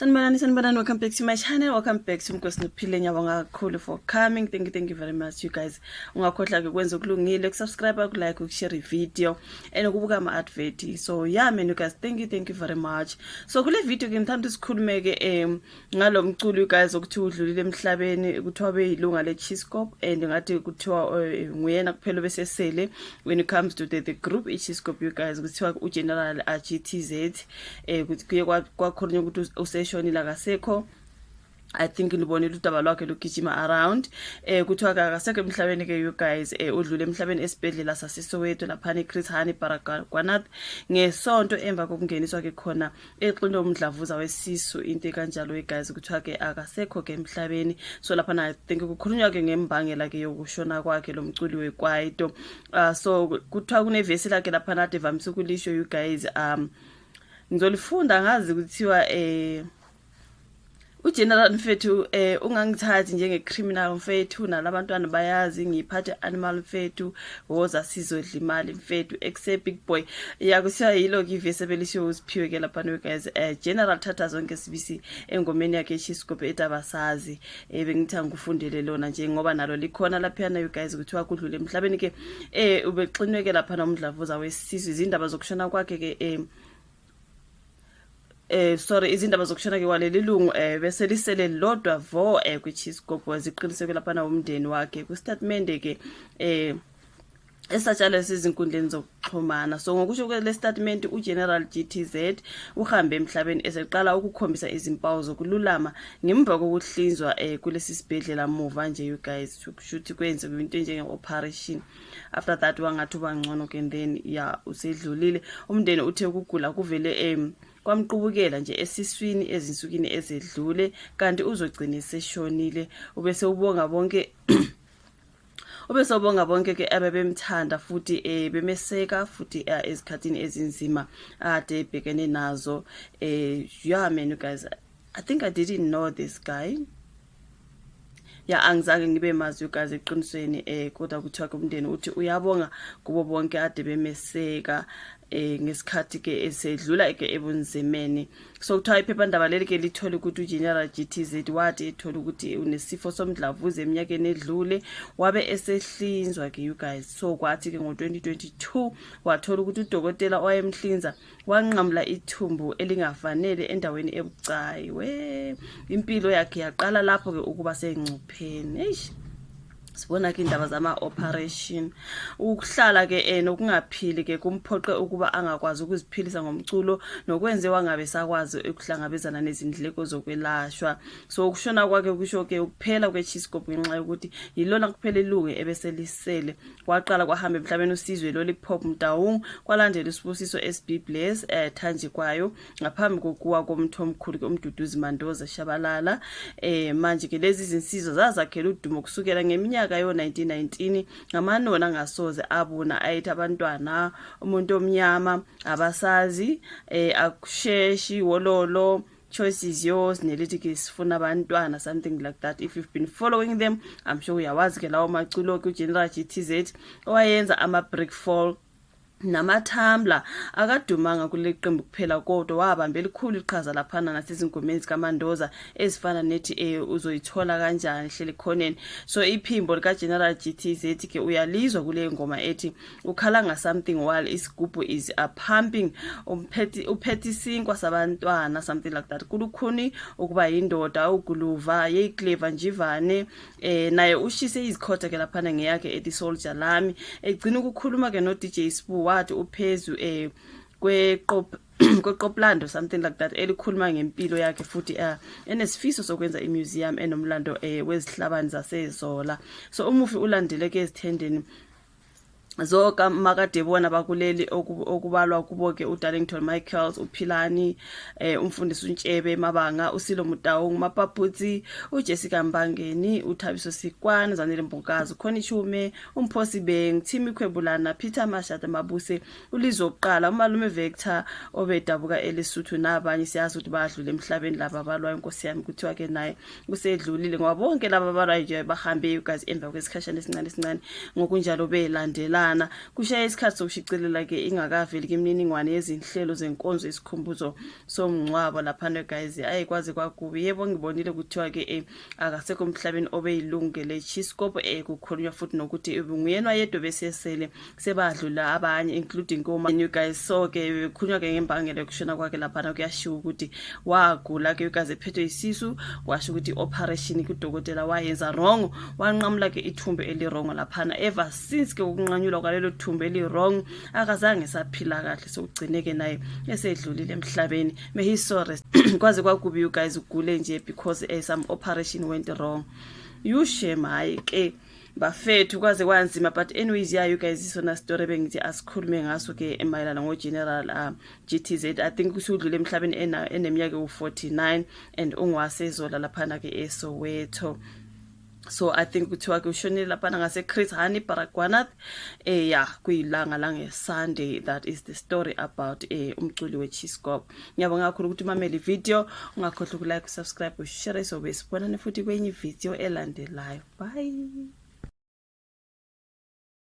Sanibonani, welcome back to my channel. Welcome back to Mkosi Nophile. Ngiyabonga kakhulu for coming. Thank you very much, you guys. Ungakhohlwa ke kwenza ukulungile, ukusubscribe, ukulike, ukushare video and ukubuka ama advert. So yeah man, you guys, thank you very much. So kule video ke ngithanda sikhulume ke ngalo mculo you guys ukuthi udlulile emhlabeni kuthiwa beyilunga le Chiscope and ngathi kuthiwa nguyena kuphela bese sele when it comes to the group Chiscope you guys kuthiwa uGeneral GTZ kuthi kuye kwakhona ukuthi useshonile akasekho. I think libonile udaba lwakhe lugijima around kuthiwa akasekho emhlabeni ke you guys udlule emhlabeni esibhedlela saseSoweto lapha eChris Hani Baragwanath ngesonto emva kokungeniswa ke khona exino umdlavuza wesisu into kanjalo you guys kuthiwa ke akasekho ke emhlabeni. So lapha I think kukhulunywa ke ngembangela ke yokushona kwakhe lo mculi weKwaito. So kuthiwa kunevesi lakhe lapha nade vamise ukulisho you guys ngizolifunda ngazi kuthiwa uGeneral mfethu ungangithathi njenge criminal mfethu nalabantwana bayazi ngiphathe animal mfethu woza sizodla imali mfethu except big boy yakusiya yilo kivese belisho usiphiwe ke lapha no guys. General thatha zonke sibisi engomeni yakhe Chiscope etabasazi bengithanga ukufundele lona nje ngoba nalo likhona lapha na you guys kuthiwa kudlule emhlabeni ke ubexinwe ke lapha nomdlavuza wesizwe izindaba zokushona kwakhe ke sorry izindaba zokushona ke waleli lungu bese lisele lodwa vo kwiChiscope waziqiniseke lapha na umndeni wakhe ku statement ke esatshalo sizinkundleni zokuxhumana. So ngokusho ke le statement uGeneral GTZ uhambe emhlabeni eseqala ukukhombisa izimpawu zokululama ngemva kokuhlinzwa kulesi sibhedlela muva nje you guys shuthi kwenze into njenge operation. After that wangathi ubangcono ke then ya usedlulile umndeni uthe ukugula kuvele kwamqubukela nje esiswini ezinsukini ezedlule kanti uzogcina seshonile ubese ubonga bonke ke abebemthanda futhi bemeseka futhi ezikhathini ezinzima ade ebhekene nazo. Yeah man you guys, I think I didn't know this guy. Ya angizange ngibe mazi you guys eqinisweni kodwa kuthiwa kumndeni uthi uyabonga kubo bonke ade bemeseka ngesikhathi ke esedlula ke ebunzimeni. So kuthiwa iphephandaba leli ke lithola ukuthi uGeneral GTZ wathi ethola ukuthi unesifo somdlavuza eminyakeni edlule wabe esehlinzwa ke you guys. So kwathi ke ngo2022 wathola ukuthi udokotela owayemhlinza wanqamla ithumbu elingafanele endaweni ebucayi impilo yakhe yaqala lapho ke ukuba sengcupheni. Sibona ke indaba zama operation ukuhlala ke nokungaphili ke kumphoqe ukuba angakwazi ukuziphilisa ngomculo nokwenziwa ngabe sakwazi ukuhlangabezana nezindleko zokwelashwa. So ukushona kwakhe kusho ke ukuphela kweChiscope ngenxa yokuthi yilona kuphela ilungu ebeselisele kwaqala kwahamba emhlabeni usizwe Lollipop Mtaung kwalandela usibusiso SB Bless Thanji kwayo ngaphambi kokuwa komthomkhulu ke uMduduzi Mandoza Shabalala. Manje ke lezi zinsizwa zazakhela udumo kusukela ngeminyaka kayo 1919 ngamanona ngasoze abuna ayithi abantwana umuntu omnyama abasazi akusheshi wololo choice is yours nelithi ke sifuna abantwana something like that. If you've been following them I'm sure uyawazi ke lawo maculo ke uGeneral GTZ owayenza ama brick fall namathambla akadumanga kule qembu kuphela kodwa wabamba elikhulu iqhaza laphana nasezingomeni zikaMandoza ezifana nethi uzoyithola kanjani hlele khoneni. So iphimbo lika General GTZ ke uyalizwa kule ngoma ethi ukhala nga something while isigubhu is a pumping uphethi sinkwa sabantwana something like that. Kulukhuni ukuba indoda uguluva yeclever njivane naye ushise izikhotha ke laphana ngeyakhe ethi Soldier Lami egcina ukukhuluma ke no DJ Sbu wathi uphezu kweqoplando something like that elikhuluma ngempilo yakhe futhi enesifiso sokwenza imuseum enomlando wezihlabani zaseZola. So umufi ulandele ke ezithendeni zoka makadebona bakuleli okubalwa kubo ke uDarlington Michaels uPhilani umfundisi uNtshebe Mabanga uSilo Mutaung Mapaputsi uJessica Mbangeni uThabiso Sikwana Zanele Mbokazi Khonichume uMphosi Beng Thimi Khwebulana Peter Mashata Mabuse ulizoqala umalume Vector obedabuka eLesotho nabanye siyazi ukuthi badlule emhlabeni laba balwa inkosi yami kuthiwa ke naye usedlulile ngoba bonke laba balwa nje bahambe you guys emva kwesikhashana esincane ngokunjalo belandela umntwana kushaya isikhathi sokushicilela ke ingakaveli imininingwane yezinhlelo zenkonzo isikhumbuzo somncwabo lapha guys ayikwazi kwakubi yebo ngibonile kuthiwa ke akasekho emhlabeni obeyilungele Chiscope kukhulunywa futhi nokuthi nguyena yedwa besesele sebadlula abanye including koma you guys so ke kukhulunywa ke ngembangela yokushona kwakhe lapha kuyashiwo ukuthi wagula ke ukaze ephethwe isisu washo ukuthi operation kudokotela wayenza wrong wanqamula ke ithumbe elirong lapha ever since ke ukunqanyulwa kwalelo thumbe elirong akazange saphila kahle sokugcineke naye esedlulile emhlabeni may he so rest kwaze kwakubi you guys ugule nje because some operation went wrong you shame hayi ke bafethu kwaze kwanzima but anyways yeah you guys isona story bengithi asikhulume ngaso ke emayelana ngoGeneral GTZ I think usudlule emhlabeni eneminyaka u49 and ungwasezola lapha ke eSoweto. So I think kuthiwa ke ushonile lapha ngase Chris Hani Baragwanath yeah kuyilanga la ngeSunday. That is the story about umculi weChiscope. Ngiyabonga kakhulu ukuthi umameli video ungakhohlwa ukulike, subscribe, ushare so besibonane futhi kwenye video elandelayo. Bye.